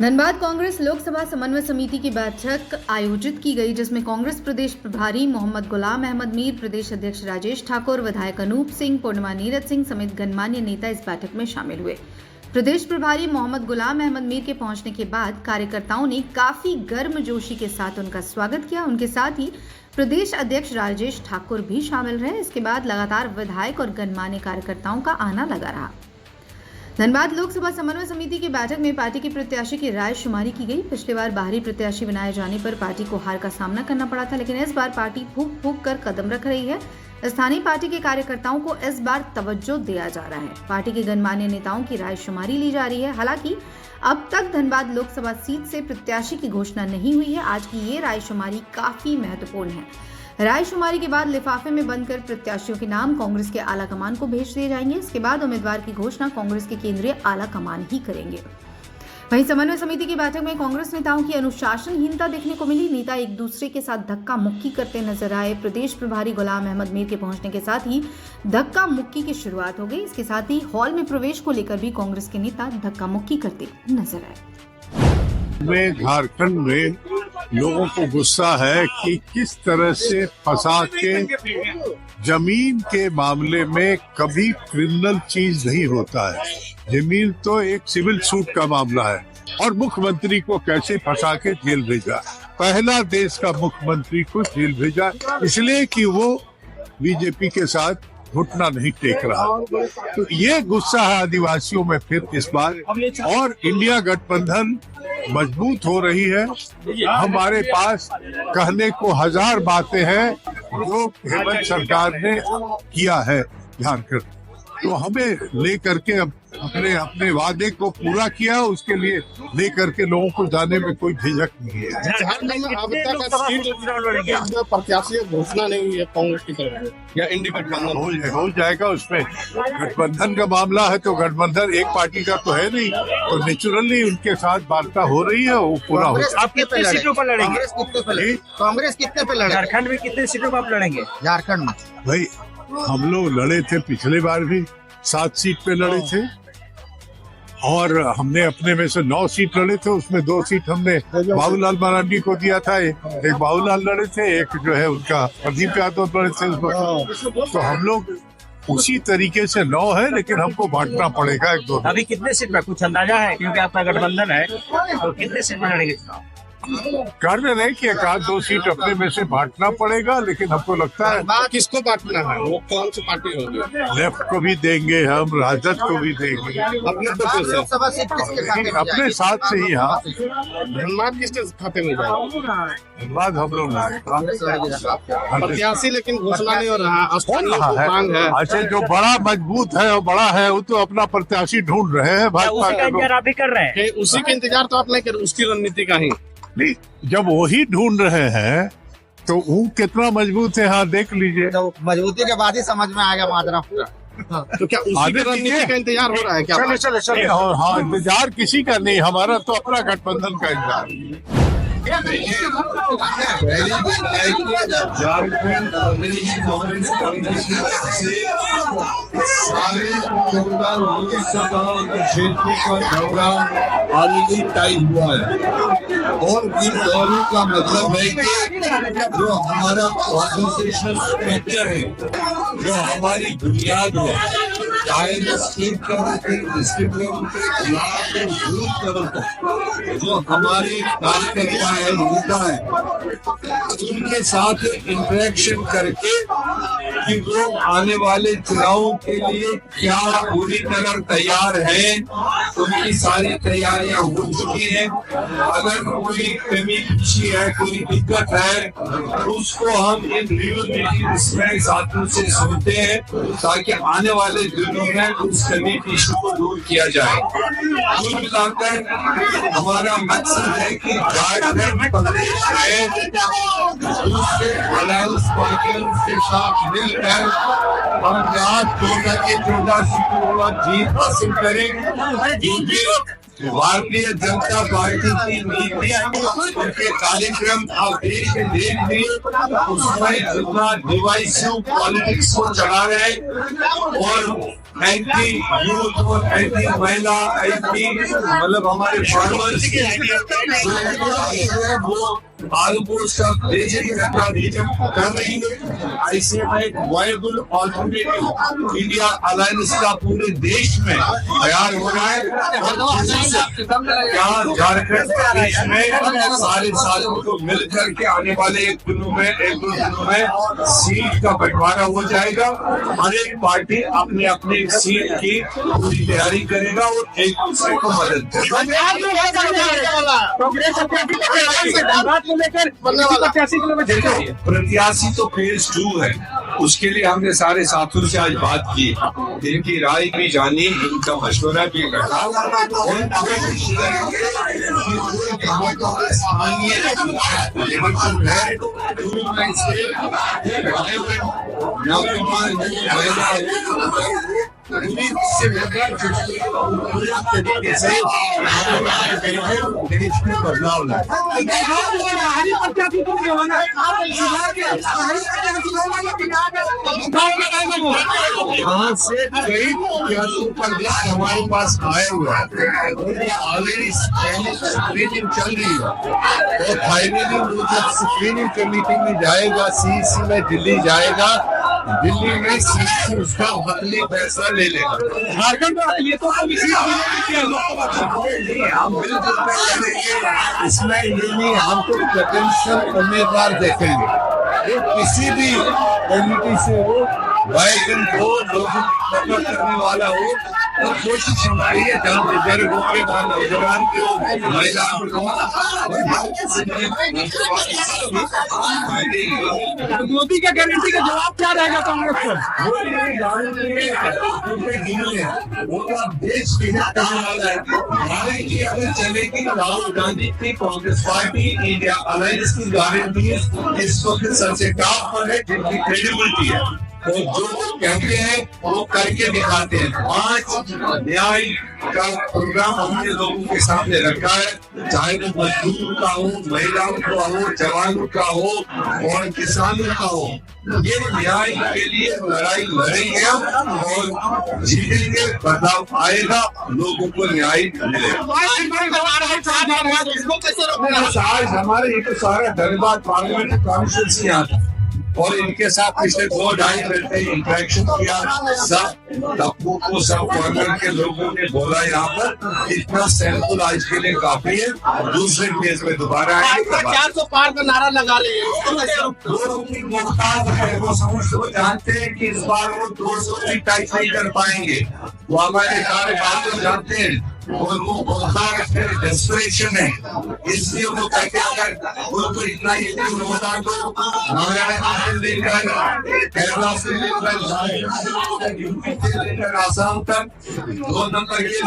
धनबाद कांग्रेस लोकसभा समन्वय समिति की बैठक आयोजित की गई, जिसमें कांग्रेस प्रदेश प्रभारी मोहम्मद गुलाम अहमद मीर, प्रदेश अध्यक्ष राजेश ठाकुर, विधायक अनूप सिंह, पूर्णिमा नीरज सिंह समेत गणमान्य नेता इस बैठक में शामिल हुए। प्रदेश प्रभारी मोहम्मद गुलाम अहमद मीर के पहुंचने के बाद कार्यकर्ताओं ने काफी गर्मजोशी के साथ उनका स्वागत किया। उनके साथ ही प्रदेश अध्यक्ष राजेश ठाकुर भी शामिल रहे। इसके बाद लगातार विधायक और गणमान्य कार्यकर्ताओं का आना लगा रहा। धनबाद लोकसभा समन्वय समिति की बैठक में पार्टी के प्रत्याशी की राय शुमारी की गई। पिछली बार बाहरी प्रत्याशी बनाए जाने पर पार्टी को हार का सामना करना पड़ा था, लेकिन इस बार पार्टी फूंक फूंक कर कदम रख रही है। स्थानीय पार्टी के कार्यकर्ताओं को इस बार तवज्जो दिया जा रहा है। पार्टी के गणमान्य नेताओं की राय शुमारी ली जा रही है। हालांकि अब तक धनबाद लोकसभा सीट से प्रत्याशी की घोषणा नहीं हुई है। आज की ये राय शुमारी काफी महत्वपूर्ण है। राय शुमारी के बाद लिफाफे में बंद कर प्रत्याशियों के नाम कांग्रेस के आला कमान को भेज दिए जाएंगे। इसके बाद उम्मीदवार की घोषणा कांग्रेस के केंद्रीय आला कमान ही करेंगे। वहीं समन्वय समिति की बैठक में कांग्रेस नेताओं की अनुशासनहीनता देखने को मिली। नेता एक दूसरे के साथ धक्का मुक्की करते नजर आए। प्रदेश प्रभारी गुलाम अहमद मीर के पहुंचने के साथ ही धक्का मुक्की की शुरुआत हो गई। इसके साथ ही हॉल में प्रवेश को लेकर भी कांग्रेस के नेता धक्का मुक्की करते नजर आए। झारखंड में लोगों को गुस्सा है कि किस तरह से फंसा के जमीन के मामले में कभी क्रिमिनल चीज नहीं होता है। जमीन तो एक सिविल सूट का मामला है और मुख्यमंत्री को कैसे फंसा के जेल भेजा। पहला देश का मुख्यमंत्री को जेल भेजा इसलिए कि वो बीजेपी के साथ घुटना नहीं टेक रहा। तो ये गुस्सा है आदिवासियों में फिर इस बार। और इंडिया गठबंधन मजबूत हो रही है। हमारे पास कहने को हजार बातें हैं जो हेमंत सरकार ने किया है झारखंड, तो हमें लेकर के अपने वादे को पूरा किया, उसके लिए लेकर के लोगों को जाने में कोई झिझक नहीं है। झारखंड में अब तक प्रत्याशी घोषणा नहीं हुई है कांग्रेस की तरफ या इंडी गठबंधन हो जाएगा। उसमें गठबंधन का मामला है तो गठबंधन एक पार्टी का तो है नहीं, तो नेचुरली उनके साथ वार्ता हो रही है, वो पूरा हो। आप कितने सीटों पर लड़ेंगे? कांग्रेस कितने पे लड़ेंगे? झारखंड में कितने सीटों पर आप लड़ेंगे? झारखंड में भाई हम लोग लड़े थे, पिछले बार भी 7 सीट पे लड़े थे और हमने अपने में से 9 सीट लड़े थे। उसमें 2 सीट हमने बाबूलाल मरांडी को दिया था। एक बाबूलाल लड़े थे, एक जो है उनका प्रदीप यादव लड़े थे। तो हम लोग उसी तरीके से 9 है, लेकिन हमको बांटना पड़ेगा 1-2। अभी कितने सीट पर कुछ अंदाजा है? क्योंकि आपका गठबंधन है, तो कितने सीट पर लड़ेंगे? कार्य नहीं कि 1-2 सीट अपने में से बांटना पड़ेगा, लेकिन हमको लगता है किसको बांटना है? वो कौन सी पार्टी होगी? लेफ्ट को भी देंगे, हम राजद को भी देंगे, लोकसभा सीट किसके खाते में अपने साथ से ही। हाँ, धनबाद किसके खाते में जाएगा? धन्यवाद। हम लोग प्रत्याशी लेकिन घोषणा नहीं हो रहा है। अच्छा, जो बड़ा मजबूत है और बड़ा है वो तो अपना प्रत्याशी ढूंढ रहे हैं। भाजपा उसी का इंतजार आप भी कर रहे हैं? उसी का इंतजार तो आप नहीं कर, उसकी रणनीति का ही नहीं, जब वही ढूंढ रहे हैं तो वो कितना मजबूत है। हाँ, देख लीजिए। तो मजबूती के बाद ही समझ में आएगा माजरा। तो क्या उसी की रणनीति का इंतजार हो रहा है क्या? चले। और हाँ, इंतजार किसी का नहीं, हमारा तो अपना गठबंधन का इंतजार। झारखंड कांग्रेस से सारे लोकसभा क्षेत्र का दौरा ऑलरेडी तय हुआ है और इन दौरों का मतलब है कि जो हमारा ऑर्गेनाइजेशनल स्ट्रक्चर है, जो हमारी बुनियाद है, चाहे स्टेट लेवल पे, डिस्ट्रिक्ट लेवल पे, बूथ लेवल पे, जो हमारे कार्यकर्ता है, नेता है, उनके साथ इंटरेक्शन करके कि वो आने वाले चुनावों के लिए क्या पूरी तरह तैयार है, उनकी सारी तैयारियां हो चुकी हैं। अगर कोई कमी पेशी है, कोई दिक्कत है, तो उसको हम इन रिव्यू मीटिंग्स में साथियों से सुनते हैं ताकि आने वाले दिनों में उस कमी पेशी को दूर किया जाए। कुल मिलाकर हमारा मकसद है कि झारखंड प्रदेश में दूसरे अलायंस पार्टियों के साथ मिल मिलकर हम रात 2014 शुरू जीत हासिल करें, क्योंकि भारतीय जनता पार्टी की नीति उनके कार्यक्रम आप देख लिए उसमें इतना डिवाइसिव पॉलिटिक्स को चला रहे और एंटी यूथ और एंटी महिला एंटी मतलब हमारे फार्मर्स वो ऑलमोस्ट कर रही है। ऐसे में एक वायबल ऑल्टरनेटिव इंडिया अलायंस का पूरे देश में तैयार हो रहा है। यहाँ झारखंड प्रदेश में सारे साथियों को मिलकर के आने वाले एक दो दिनों में सीट का बंटवारा हो जाएगा। हर एक पार्टी अपने अपने सीट की पूरी तैयारी करेगा और एक दूसरे को मदद करेगा। प्रत्याशी तो फेज 2 है, उसके लिए हमने सारे साथियों से आज बात की, इनकी राय भी जानी, इनका मशवरा भी रखा। बदलाव लाए यहाँ से कई हमारे पास आए हुए हैं, ऑलरेडी स्क्रीनिंग चल रही है और फाइनली वो जब स्क्रीनिंग कमेटी में जाएगा, सीईसी में दिल्ली जाएगा, दिल्ली में सीईसी उसका हकली फैसला ले लेगा। झारखंड ये तो हम बिल्कुल इसमें ये नहीं, हम तो पोटेंशियल उम्मीदवार देखेंगे, वो किसी भी कम्युनिटी से हो, बाइकन हो, लोगों को करने वाला हो, तो कोशिश हमारी है जहाँ बुजुर्गों के नौजवान को महिलाओं को मोदी का गारंटी का जवाब क्या रहेगा कांग्रेस पर? वो तो देश की करने वाला है। भारत की अगर चलेगी राहुल गांधी की कांग्रेस पार्टी इंडिया अलायंस की गारंटी इस वक्त सबसे टॉप पर है, जिनकी क्रेडिबिलिटी है और जो कहते हैं वो करके दिखाते हैं। 5 न्याय का प्रोग्राम हमने लोगों के सामने रखा है, चाहे वो मजदूरों का हो, महिलाओं का हो, जवानों का हो और किसानों का हो। ये न्याय के लिए लड़ाई लड़ेंगे और जीतेंगे, बदलाव आएगा, लोगों को न्याय मिलेगा। आज हमारे ये तो सारा धन्यवाद पार्लियामेंट कॉन्स्टिट्यूंसी आता और इनके साथ पिछले 2-2.5 घंटे इंटरेक्शन किया। सब तबकों को, सब कॉर्नर के लोगों ने बोला यहाँ पर इतना सैंपल आज के लिए काफी है, दूसरे फेज में दोबारा आएंगे। 400 पार का नारा लगा रहे हैं, वो समझ वो जानते हैं कि इस बार वो 200 भी टाइप नहीं कर पाएंगे, वो हमारे सारे बात को जानते हैं और वो डेस्परेशन है, इसलिए वो कहते हैं उनको इतना ही होता तो केरला से लेकर आसाम तक 2 नंबर के